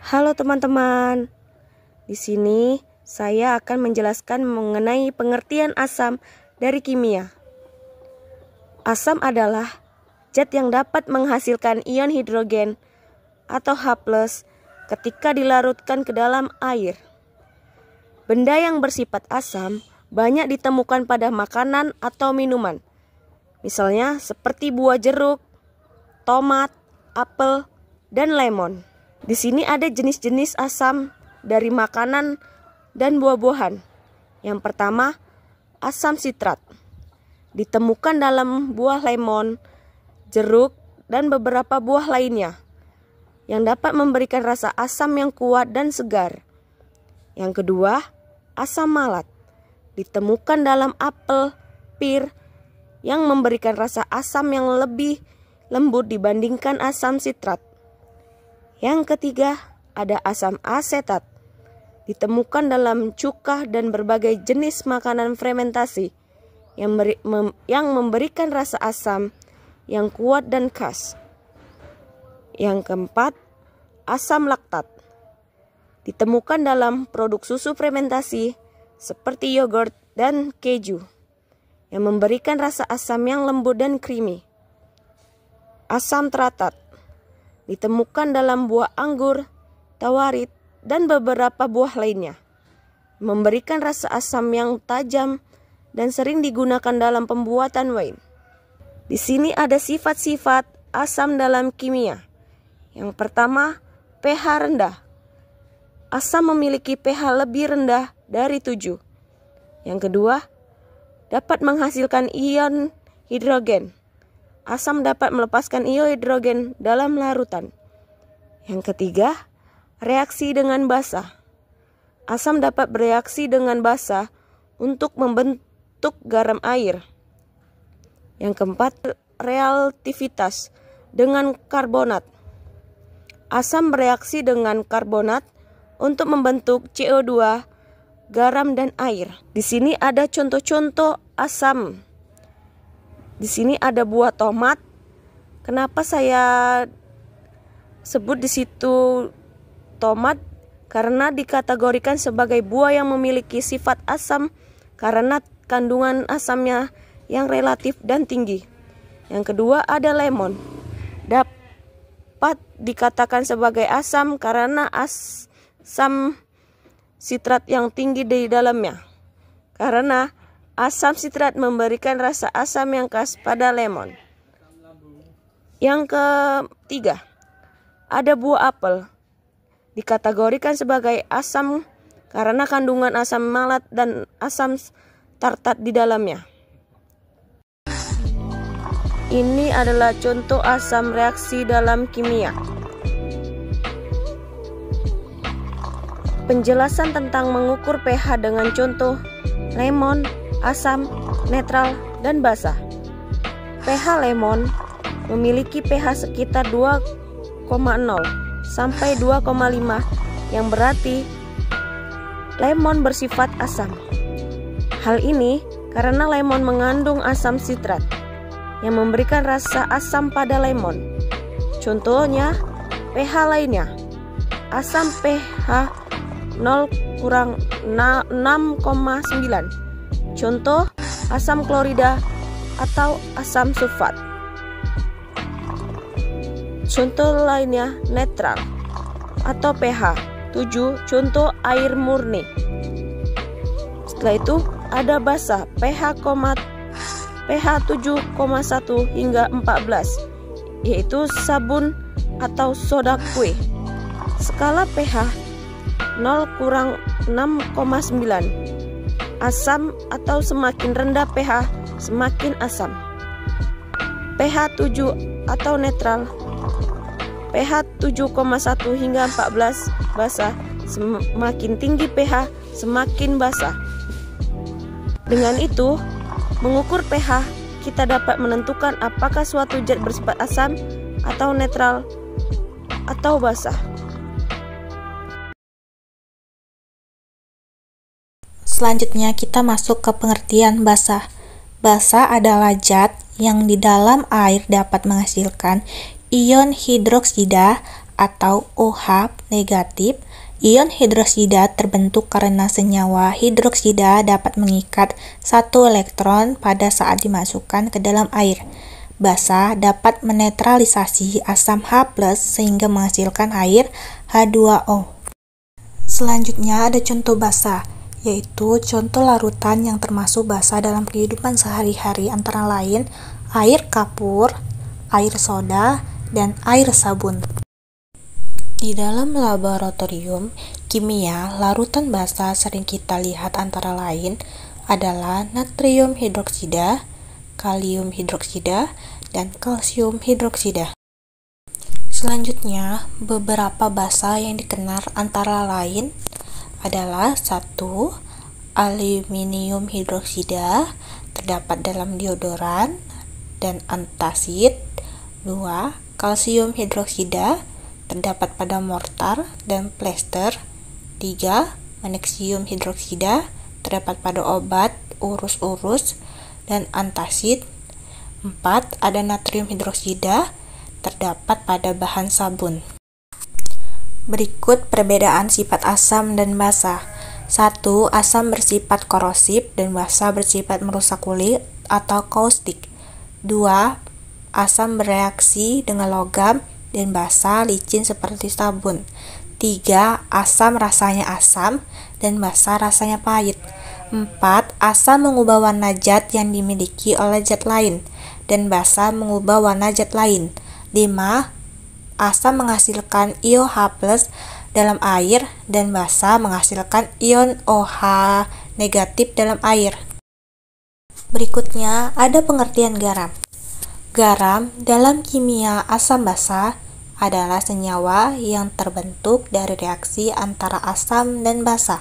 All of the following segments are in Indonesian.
Halo teman-teman, di sini saya akan menjelaskan mengenai pengertian asam dari kimia. Asam adalah zat yang dapat menghasilkan ion hidrogen atau H+ ketika dilarutkan ke dalam air. Benda yang bersifat asam banyak ditemukan pada makanan atau minuman, misalnya seperti buah jeruk, tomat, apel, dan lemon. Di sini ada jenis-jenis asam dari makanan dan buah-buahan. Yang pertama, asam sitrat. Ditemukan dalam buah lemon, jeruk, dan beberapa buah lainnya, yang dapat memberikan rasa asam yang kuat dan segar. Yang kedua, asam malat. Ditemukan dalam apel, pir, yang memberikan rasa asam yang lebih lembut dibandingkan asam sitrat. Yang ketiga, ada asam asetat. Ditemukan dalam cuka dan berbagai jenis makanan fermentasi yang memberikan rasa asam yang kuat dan khas. Yang keempat, asam laktat. Ditemukan dalam produk susu fermentasi seperti yogurt dan keju, yang memberikan rasa asam yang lembut dan creamy. Asam teratat. Ditemukan dalam buah anggur, tawarit, dan beberapa buah lainnya, memberikan rasa asam yang tajam dan sering digunakan dalam pembuatan wine. Di sini ada sifat-sifat asam dalam kimia. Yang pertama, pH rendah. Asam memiliki pH lebih rendah dari 7. Yang kedua, dapat menghasilkan ion hidrogen. Asam dapat melepaskan ion hidrogen dalam larutan. Yang ketiga, reaksi dengan basa. Asam dapat bereaksi dengan basa untuk membentuk garam air. Yang keempat, reaktivitas dengan karbonat. Asam bereaksi dengan karbonat untuk membentuk CO2, garam, dan air. Di sini ada contoh-contoh asam. Di sini ada buah tomat. Kenapa saya sebut di situ tomat? Karena dikategorikan sebagai buah yang memiliki sifat asam karena kandungan asamnya yang relatif dan tinggi. Yang kedua ada lemon. Dapat dikatakan sebagai asam karena asam sitrat yang tinggi di dalamnya. Karena asam sitrat memberikan rasa asam yang khas pada lemon. Yang ketiga, ada buah apel. Dikategorikan sebagai asam karena kandungan asam malat dan asam tartat di dalamnya. Ini adalah contoh asam reaksi dalam kimia. Penjelasan tentang mengukur pH dengan contoh lemon, asam, netral, dan basa. pH lemon memiliki pH sekitar 2,0 sampai 2,5 yang berarti lemon bersifat asam. Hal ini karena lemon mengandung asam sitrat yang memberikan rasa asam pada lemon. Contohnya pH lainnya. Asam pH 0 kurang 6,9. Contoh asam klorida atau asam sulfat. Contoh lainnya netral atau pH 7, contoh air murni. Setelah itu ada basa pH 7,1 hingga 14, yaitu sabun atau soda kue. Skala pH 0 kurang 6,9. Asam atau semakin rendah pH semakin asam. pH 7 atau netral. pH 7,1 hingga 14 basa. Semakin tinggi pH semakin basa. Dengan itu, mengukur pH kita dapat menentukan apakah suatu zat bersifat asam atau netral atau basa. Selanjutnya kita masuk ke pengertian basa. Basa adalah zat yang di dalam air dapat menghasilkan ion hidroksida atau OH negatif, ion hidroksida terbentuk karena senyawa hidroksida dapat mengikat satu elektron pada saat dimasukkan ke dalam air. Basa dapat menetralisasi asam H+ sehingga menghasilkan air H2O. Selanjutnya ada contoh basa, yaitu contoh larutan yang termasuk basa dalam kehidupan sehari-hari antara lain air kapur, air soda, dan air sabun. Di dalam laboratorium kimia, larutan basa sering kita lihat antara lain adalah natrium hidroksida, kalium hidroksida, dan kalsium hidroksida. Selanjutnya, beberapa basa yang dikenal antara lain adalah 1. Aluminium hidroksida terdapat dalam deodoran dan antasid. 2. Kalsium hidroksida terdapat pada mortar dan plester. 3. Magnesium hidroksida terdapat pada obat, urus-urus, dan antasid. 4. Ada natrium hidroksida terdapat pada bahan sabun. Berikut perbedaan sifat asam dan basa. 1. Asam bersifat korosif dan basa bersifat merusak kulit atau kaustik. 2. Asam bereaksi dengan logam dan basa licin seperti sabun. 3. Asam rasanya asam dan basa rasanya pahit. 4. Asam mengubah warna zat yang dimiliki oleh zat lain dan basa mengubah warna zat lain. 5. Asam menghasilkan ion H+ dalam air dan basa menghasilkan ion OH negatif dalam air. Berikutnya ada pengertian garam. Garam dalam kimia asam basa adalah senyawa yang terbentuk dari reaksi antara asam dan basa.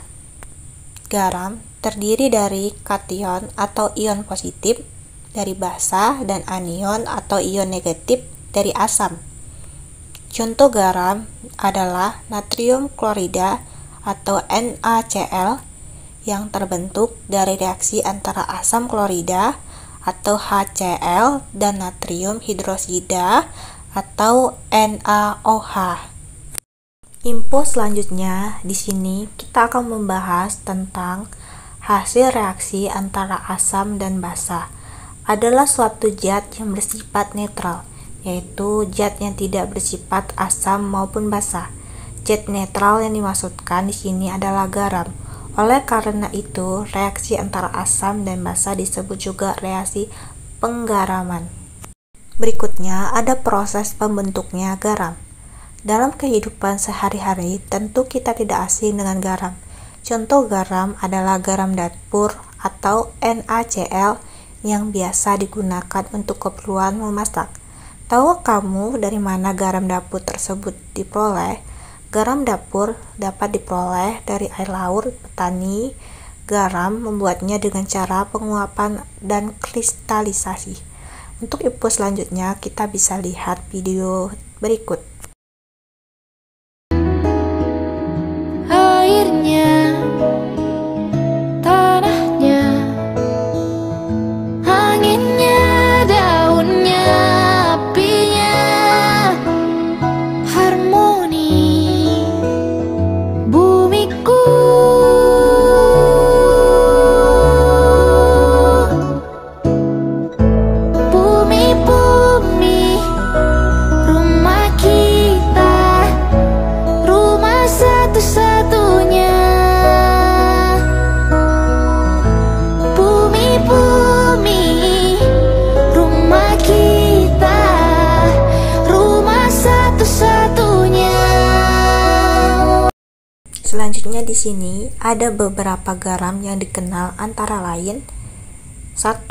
Garam terdiri dari kation atau ion positif dari basa dan anion atau ion negatif dari asam. Contoh garam adalah natrium klorida atau NaCl yang terbentuk dari reaksi antara asam klorida atau HCl dan natrium hidroksida atau NaOH. Info selanjutnya di sini kita akan membahas tentang hasil reaksi antara asam dan basa. Adalah suatu zat yang bersifat netral, yaitu zat yang tidak bersifat asam maupun basa. Zat netral yang dimaksudkan di sini adalah garam. Oleh karena itu, reaksi antara asam dan basa disebut juga reaksi penggaraman. Berikutnya ada proses pembentuknya garam. Dalam kehidupan sehari-hari, tentu kita tidak asing dengan garam. Contoh garam adalah garam dapur atau NaCl yang biasa digunakan untuk keperluan memasak. Tahu kamu dari mana garam dapur tersebut diperoleh? Garam dapur dapat diperoleh dari air laut, petani. Garam membuatnya dengan cara penguapan dan kristalisasi. Untuk info selanjutnya, kita bisa lihat video berikut. Airnya, tanahnya, anginnya, daunnya, apinya, harmoni bumiku. Bumi-bumi, rumah kita, rumah satu-satunya. Bumi-bumi, rumah kita, rumah satu-satunya. Selanjutnya di sini ada beberapa garam yang dikenal antara lain. 1.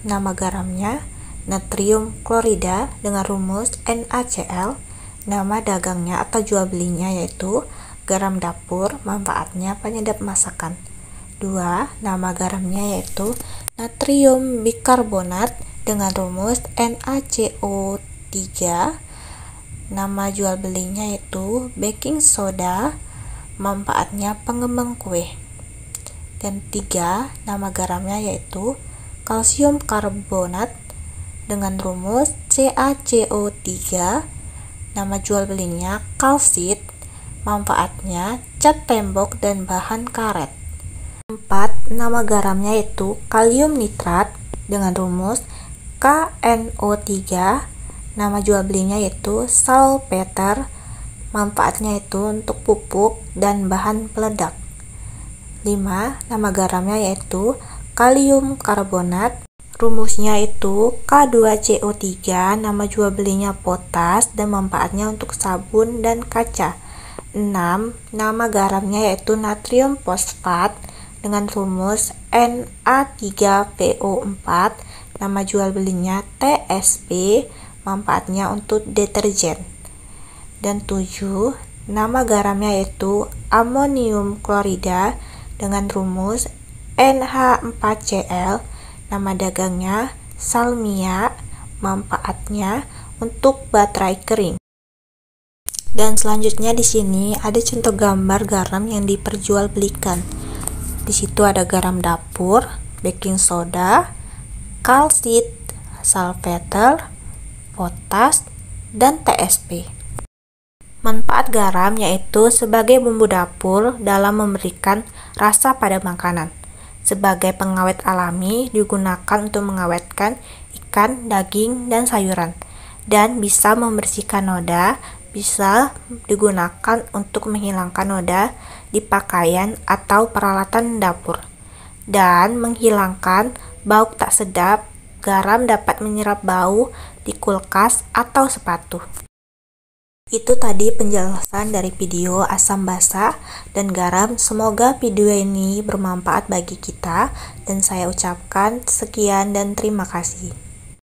Nama garamnya natrium klorida dengan rumus NaCl. Nama dagangnya atau jual belinya yaitu garam dapur, manfaatnya penyedap masakan. 2. Nama garamnya yaitu natrium bikarbonat dengan rumus NaCO3. Nama jual belinya yaitu baking soda, manfaatnya pengembang kue. Dan 3. Nama garamnya yaitu kalsium karbonat dengan rumus CaCO3. nama jual belinya kalsit, manfaatnya cat tembok dan bahan karet. 4. Nama garamnya yaitu kalium nitrat dengan rumus KNO3, nama jual belinya yaitu salpeter, manfaatnya itu untuk pupuk dan bahan peledak. 5. Nama garamnya yaitu kalium karbonat, rumusnya itu K2CO3, nama jual belinya potas dan manfaatnya untuk sabun dan kaca. 6. Nama garamnya yaitu natrium fosfat dengan rumus Na3PO4, nama jual belinya TSP, manfaatnya untuk deterjen. Dan 7. Nama garamnya yaitu amonium klorida dengan rumus NH4Cl, nama dagangnya salmia, manfaatnya untuk baterai kering. Dan selanjutnya di sini ada contoh gambar garam yang diperjualbelikan. Di situ ada garam dapur, baking soda, kalsit, salpeter, potas, dan TSP. Manfaat garam yaitu sebagai bumbu dapur dalam memberikan rasa pada makanan. Sebagai pengawet alami digunakan untuk mengawetkan ikan, daging, dan sayuran. Dan bisa membersihkan noda, bisa digunakan untuk menghilangkan noda di pakaian atau peralatan dapur. Dan menghilangkan bau tak sedap, garam dapat menyerap bau di kulkas atau sepatu. Itu tadi penjelasan dari video asam basa dan garam. Semoga video ini bermanfaat bagi kita dan saya ucapkan sekian dan terima kasih.